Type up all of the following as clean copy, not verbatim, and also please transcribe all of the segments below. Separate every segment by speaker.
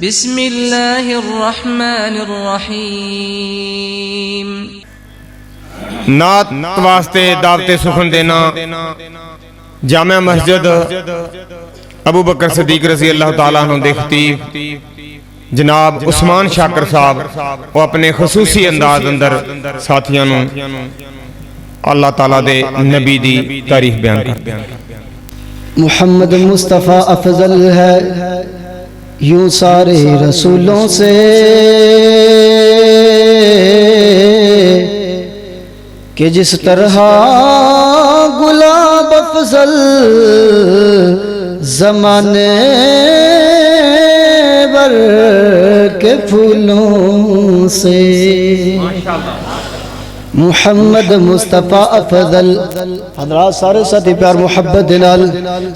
Speaker 1: بسم اللہ الرحمن الرحیم۔
Speaker 2: نعت واسطے دعوت سخن دینا جامع مسجد ابو بکر صدیق رضی اللہ تعالیٰ عنہ دے خطیب جناب عثمان شاکر صاحب وہ اپنے خصوصی انداز اندر ساتھیاں نوں اللہ تعالیٰ دے نبی دی تاریخ بیان کرتے ہیں۔
Speaker 3: محمد مصطفیٰ افضل ہے یوں سارے رسولوں سے، کہ جس طرح گلاب افضل زمانے بھر کے پھولوں سے۔ محمد مصطفیٰ افضل حضرات سارے ساتھی پیار محبت نال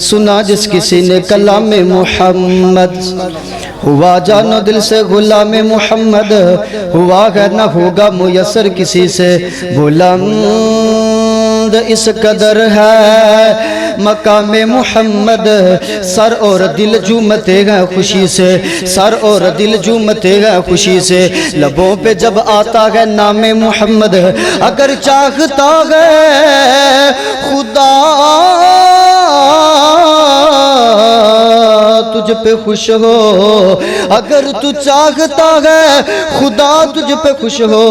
Speaker 3: سنا جس کسی نے کلام محمد ہوا جانو دل سے غلام محمد ہوا ہے نہ ہوگا میسر کسی سے بلند اس قدر ہے مقام محمد، سر اور دل جھومتے ہیں خوشی سے، سر اور دل جھومتے ہیں خوشی سے، لبوں پہ جب آتا ہے نام محمد، اگر چاہتا ہے خدا تجھ پہ خوش ہو، اگر تو چاہتا ہے خدا تجھ پہ خوش ہو،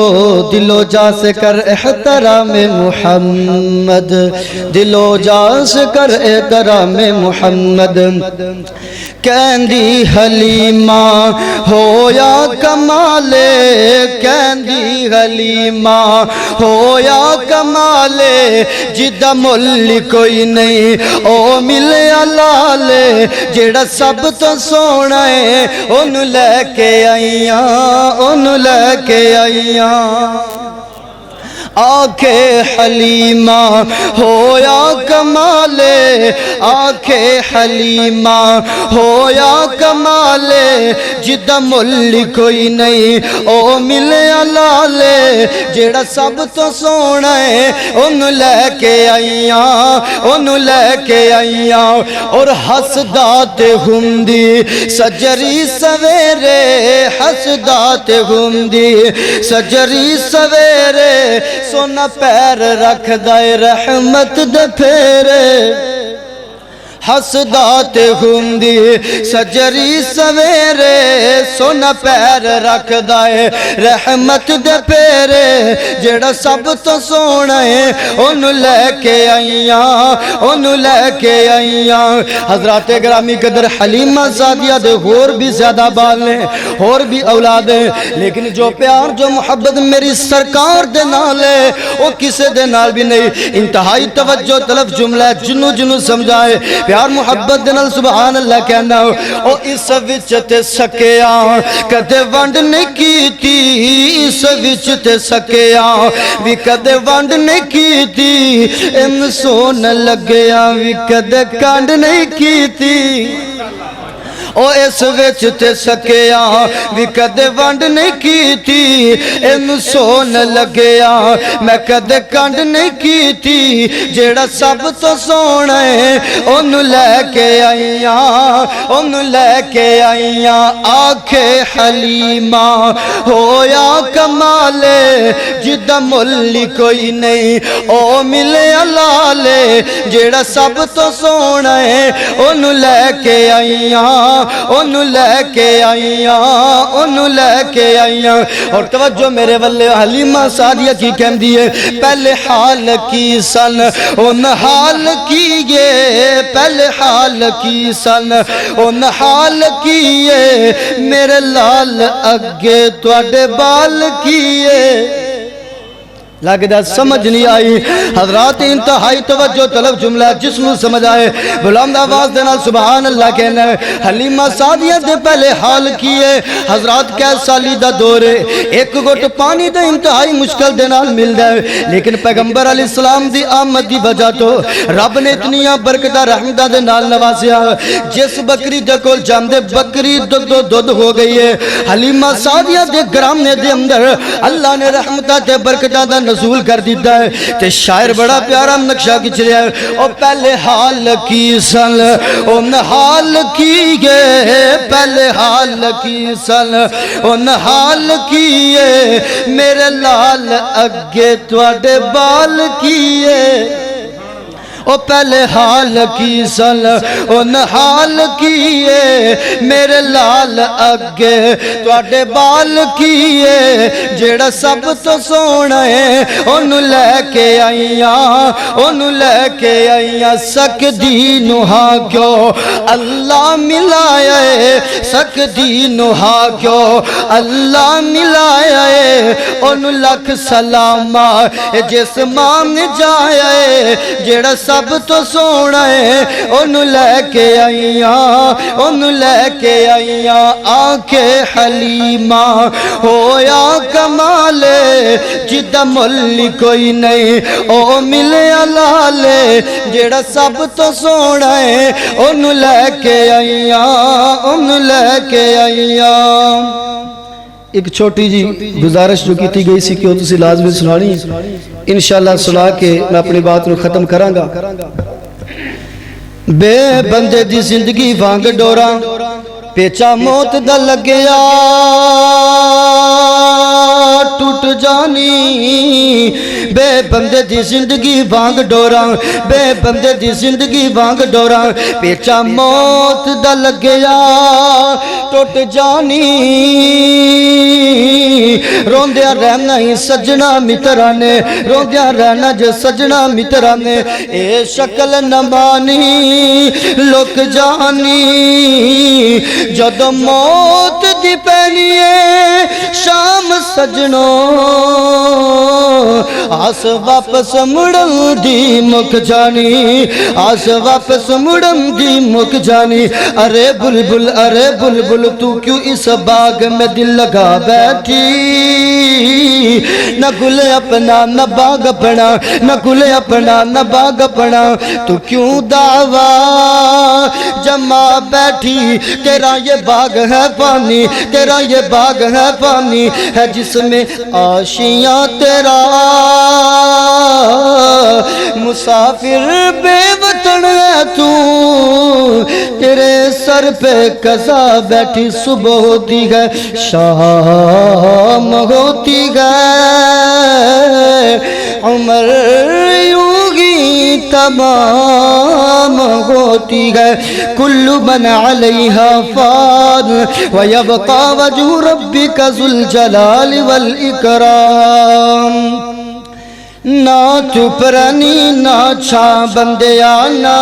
Speaker 3: دل و جاں سے کر احترام محمد، دل و جاں سے کر احترام محمد۔ کہندی حلیمہ ہو یا کمالے، کہندی حلیمہ ہو یا کمالے، جدہ مل کوئی نہیں او ملے علالے، جیڑا سب تو سونا ہے انہوں لے کے آئیاں، انہوں لے کے آئیاں۔ آنکھیں حلیمہ ہو یا کمالے، آنکھیں حلیمہ ہو یا کمالے، جدہ مل کوئی نہیں او ملے علالے، جیڑا سب تو سونا ہے انہوں لے کے آئیاں، انہوں لے کے آئیاں۔ اور حسدات ہندی سجری سویرے، حسدات ہندی سجری سویرے، سونا پیر رکھ دائے رحمت دے پھیرے، حسدات ہندی سجری سویرے، سونا پیر رکھ دائے رحمت دے پھیرے، جیڑا سب تو سونا ہے انہوں لے کے آئیاں، انہوں لے کے آئیاں۔ حضرات گرامی قدر حلیمہ سعدیہ دے اور بھی زیادہ بال ہیں اور بھی اولاد ہیں، لیکن جو پیار جو محبت میری سرکار دے نال ہے وہ کسے دے نال بھی نہیں۔ انتہائی توجہ طلب جملہ ہے، جنو جنو سمجھائے پیار محبت دنال سبحان اللہ کہنا ہو۔ او اس وچ تے سکیاں کدے ونڈ نہیں کیتی، اس وچ تے سکیاں بھی کدے ونڈ نہیں کیتی، ام سون لگیاں بھی کدے کانڈ نہیں کیتی، او اس وچ تے سکیاں بھی کدے ونڈ نہیں کیتی، ایم سون لگیا میں کدے کنڈ نہیں کیتی، جیڑا سب تو سونا ہے انہوں لے کے آئیاں، انہوں لے کے آئیاں۔ آنکھیں حلیمہ ہو یا کمالے، جدہ مل کوئی نہیں او ملے علالے، جیڑا سب تو سونا ہے انہوں لے کے آئیاں، انہوں لے کے آئیاں، انہوں لے کے آئیاں۔ اور توجہ میرے والے حلیمہ سعدیہ کی کہم دیئے، پہلے حال کی سن ان حال کیے، پہلے حال کی سن ان حال کیے، میرے لال اگے توڑے بال کیے۔ لگتا سمجھ نہیں آئی حضرات، انتہائی توجہ طلب جملہ جس میں سمجھ آئے بلند آواز دینا سبحان اللہ کہنا ہے۔ حلیمہ سعدیہ دے پہلے حال کیے، حضرات کیس سالی دا دورے، ایک گھٹ پانی دے انتہائی مشکل دینال مل دے، لیکن پیغمبر علیہ السلام دی آمد دی وجہ تو رب نے اتنیاں برکتہ رحمتہ دے نال نوازیا، جس بکری دے کول جام دے بکری دودھ ہو گئی ہے۔ حلیمہ سعدیہ دے گرامنے دے اندر اللہ نے رحمتہ دے برکتہ دے نزول کر دیتا ہے تے شاعر بڑا پیارا نقشہ کھچ رہا ہے او پہلے حال کی سن ان حال کی گئے پہلے حال کی سن ان حال کیے میرے لال اگے تواڈے بال کیے او پہلے حال کی سن ان حال کیے میرے لال اگے تواڈے بال کیے جیڑا سب تو سونا ہے انہوں لے کے آئیاں سکدی نوہا کیوں اللہ ملایا ہے سکدی نوہا کیوں اللہ ملایا ہے انہوں لکھ سلامہ جس مان جایا ہے جیڑا سب تو سونا ہے انہوں لے کے آئیاں آنکھیں حلیمہ ہویا کمالے جدہ ملی کوئی نہیں او ملے علالے جیڑا سب تو سونا ہے انہوں لے کے آئیاں ایک چھوٹی جی گزارش جو کی تھی گئی سی کہ وہ تسی لازمی سنانی انشاءاللہ سنا کے میں اپنی بات کو ختم کروں گا بے بندے دی زندگی وانگ ڈورا پیچا موت دا لگیا ٹوٹ جانی بے بندے دی زندگی وانگ ڈورا بے بندے دی زندگی وانگ ڈورا پیچا موت دا لگیا ٹوٹ جانی روندیا رہنا ہی سجنا مترانے روندیا رہنا جو سجنا مترانے اے شکل نمانی لک جانی جدو موت دی پہنیے شام سجنوں آس واپس مڑن دی مک جانی آس واپس مڑن دی مک جانی ارے بلبل تو کیوں اس باغ میں دل لگا بیٹھی نہ گل اپنا نہ باغ اپنا نہ گل اپنا نہ باغ اپنا تو کیوں دعویٰ جمع بیٹھی تیرا یہ باغ ہے پانی تیرا یہ باغ ہے پانی ہے جس میں آشیاں تیرا مسافر بے وطن ہے تو تیرے سر پہ قضا بیٹھی صبح ہوتی ہے شام ہوتی ہے عمر یوں ہی تمام ہوتی ہے کل من علیہا فان ویبقى وجہ ربک ذو الجلال والاکرام نا تو پرانی نا چھا بندے آنا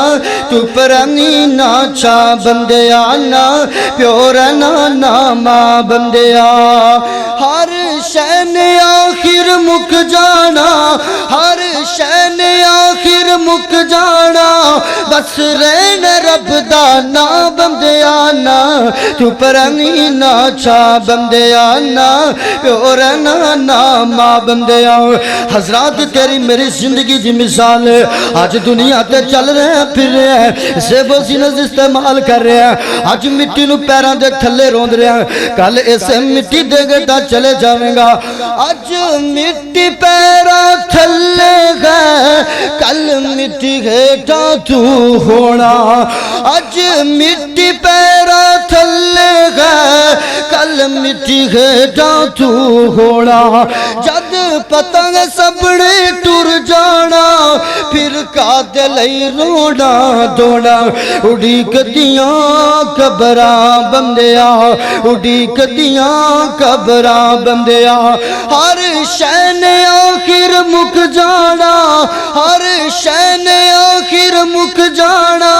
Speaker 3: تو پرانی نا چھا بندے آنا پیورنا نا ماں بندے آ ہر شین آخر مک جانا ہر شین آخر مک جانا بس رین رب دانا بندے آنا تو پرانی نا چھا بندے آنا پیورنا نا ماں بندے آ حضرات تیری میری زندگی دی مثال ہے آج دنیا تے چل رہے ہیں پھر رہے ہیں زیب و زینت استعمال کر رہے ہیں آج مٹی نو پیران دے تھلے روند رہے ہیں کل اسے مٹی دے گٹا چلے جاویں گا آج مٹی پیران تھلے گئے کل مٹی گٹا تو ہونا آج مٹی پیران تھلے گئے کل مٹی گٹا تو ہونا جد پتنگ سبڑے ٹور جانا پھر کادے لئی رونا دونا اڑی کدیاں قبراں بندیا اڑی کدیاں قبراں بندیا ہر شین آخر مک جانا ہر شین آخر مک جانا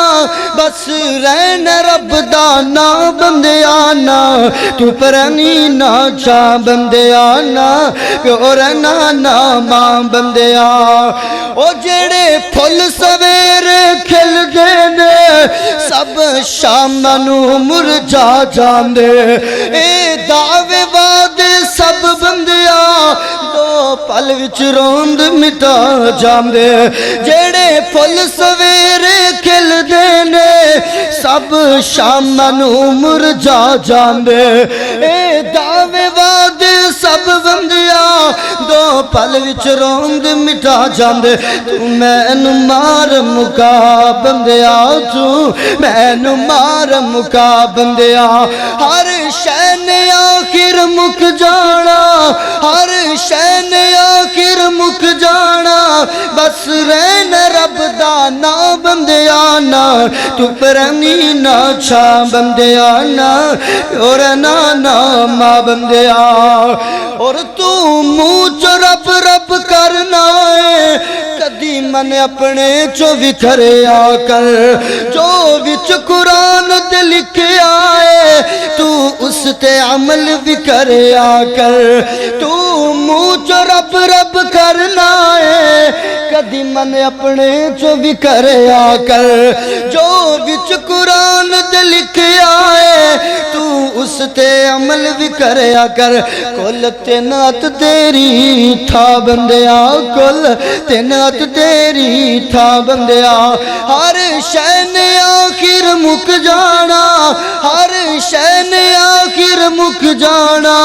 Speaker 3: بس رہن رب دانا بندیا نا تو پرانی نا چا بندیا نا پیورنا نا ماں بندیا او جڑے پھل سویرے کھل دینے سب شام نو مرجا جاندے اے دعوے وعدے سب بندیا دو پل وچ روند مٹا جاندے جڑے پھل سویرے کھل دینے سب شام نو مرجا جاندے اے دعوے وعدے سب بندیا دو پل وچ روند مٹا جاندے تو مینو مار مکا بندیا تو مینو مار مکا بندیا ہر شے نے آخر مک جانا ہر شے نے آخر مک جانا بس رہنا رب دا نا بندیا نا تو پرانی نا چھا بندیا نا اور نا ماں بندیا اور تو منہ چو رب رب کرنا ہے کدی من اپنے چو وکھریا کر جو وچ قرآن دے لکھیا ہے تو اس تے عمل وکھریا کر تو منہ چو رب رب کرنا ہے کدی من اپنے چو وکھریا کر جو وچ قرآن دے لکھیا ہے تو اس تے عمل وکھریا کر کل تینات تیری تھا بندیا کل تینات تیری تھا بندیا ہر شے نے آخر مک جانا ہر شے نے آخر مک جانا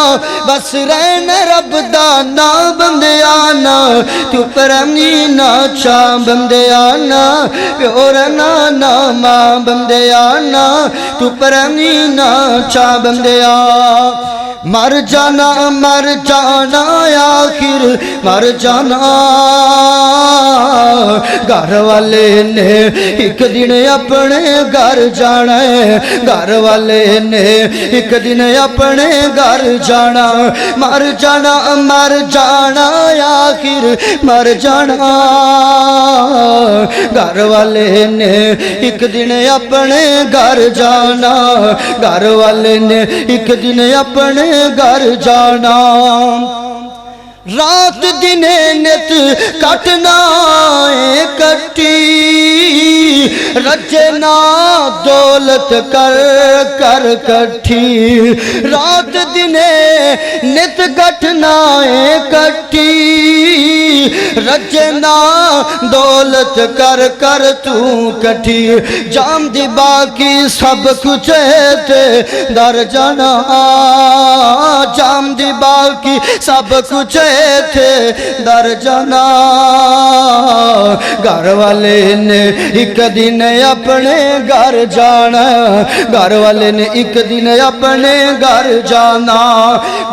Speaker 3: بس رہنا رب دا نا بندیا نا تو پرانی نا چھا بندیا نا پیور نا ماں بندیا نا تو پرانی نا چھا بندیا مر جانا آخر مر جانا گھر والے نے ایک دن اپنے گھر جانا ہے گھر والے نے ایک دن اپنے گھر جانا مر جانا آخر مر جانا گھر والے نے ایک دن اپنے گھر جانا گھر والے نے ایک دن اپنے گھر جانا رات دن نت کٹنا کٹی رجنا دولت کر کٹھی رات دن نت کٹنا کٹی رجنا دولت کر تو کٹھی جام دی باقی سب کچھ تے در جانا جام دی باقی سب کچھ تھے در جانا گھر والے نے ایک دن اپنے گھر جانا گھر والے نے ایک دن اپنے گھر جانا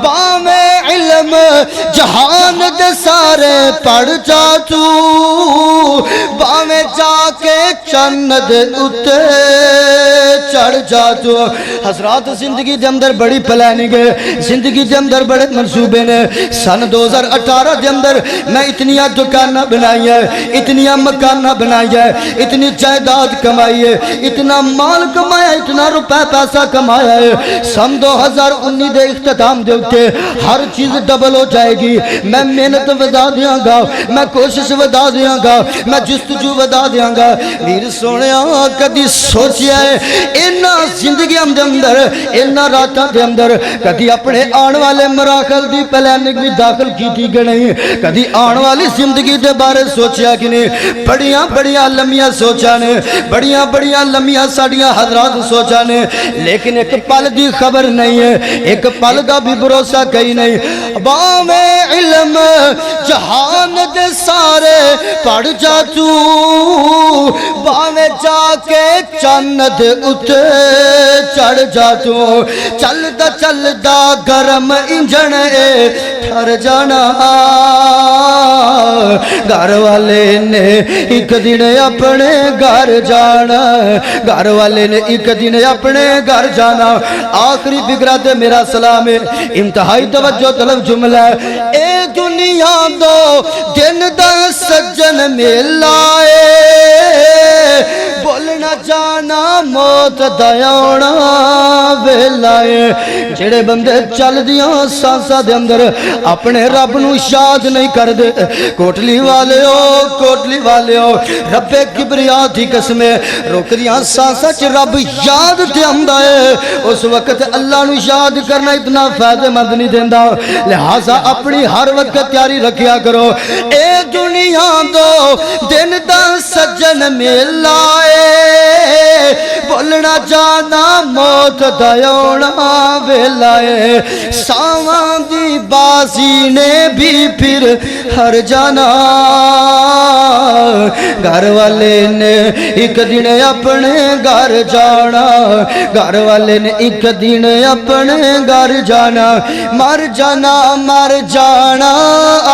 Speaker 3: بام علم جہان دے سارے پڑھ جا تو بام جا کے چند اتے چڑھ جا تو حضرات زندگی دے اندر بڑی پلاننگ ہے زندگی دے اندر بڑے منصوبے نے سن 2018 دے اندر میں اتنیاں دکانہ بنائی ہے اتنیاں مکانہ بنائی ہے اتنی جائیداد کمائی ہے اتنا مال کمایا اتنا روپے پیسہ کمایا ہے سن 2019 دے اختتام دے اٹھے ہر چیز ڈبل ہو جائے گی میں محنت ودا دیاں گا میں کوشش ودا دیاں گا میں جستجو ودا دیاں گا ویر سونے کدی سوچیا ہے اینا زندگی دے اندر اینا راتاں دے اندر کدی اپنے آن والے مراحل دی پلاننگ بھی داخل کی تھی کہ نہیں کدی آن والی زندگی دے بارے سوچیا کہ نہیں بڑیاں لمیاں سوچا نے بڑیاں لمیاں ساڑیاں حضرات سوچا نے لیکن ایک پل دی خبر نہیں ہے ایک پل کا بھی بھروسہ کہیں نہیں بام علم جہان دے سارے پڑھ جا تو بام جا کے چند اتے چڑھ جا تو چلدا گرم انجن ٹھر جانا گھر والے نے ایک دن اپنے گھر جانا گھر والے نے ایک دن اپنے گھر جانا آخری فکرہ تے میرا سلام ہے انتہائی توجہ طلب جملہ ہے اے دنیا دو دن دا سجن ملائے بولنا جانا موت دیونا ویلائے جڑے بندے چل دیاں سانسا دے اندر اپنے رب نو یاد نہیں کر دے کوٹلی والے ہو رب کبریا دی قسمیں روک دیاں سانسا چ رب یاد تے آندا ہے اس وقت اللہ نو یاد کرنا اتنا فائدہ مند نہیں دیندا لہذا اپنی ہر وقت تیاری رکھیا کرو اے دنیا دو دن دا سجن ملائے بھولنا جانا موت دیونا ویلائے ساواں دی بازی نے بھی پھر ہر جانا گھر والے نے ایک دن اپنے گھر جانا گھر والے نے ایک دن اپنے گھر جانا مر جانا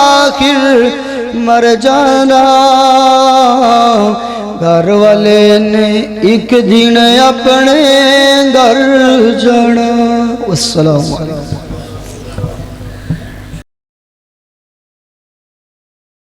Speaker 3: آخر مر جانا گھر والے نے ایک دن اپنے گھر جانا۔ السلام علیکم۔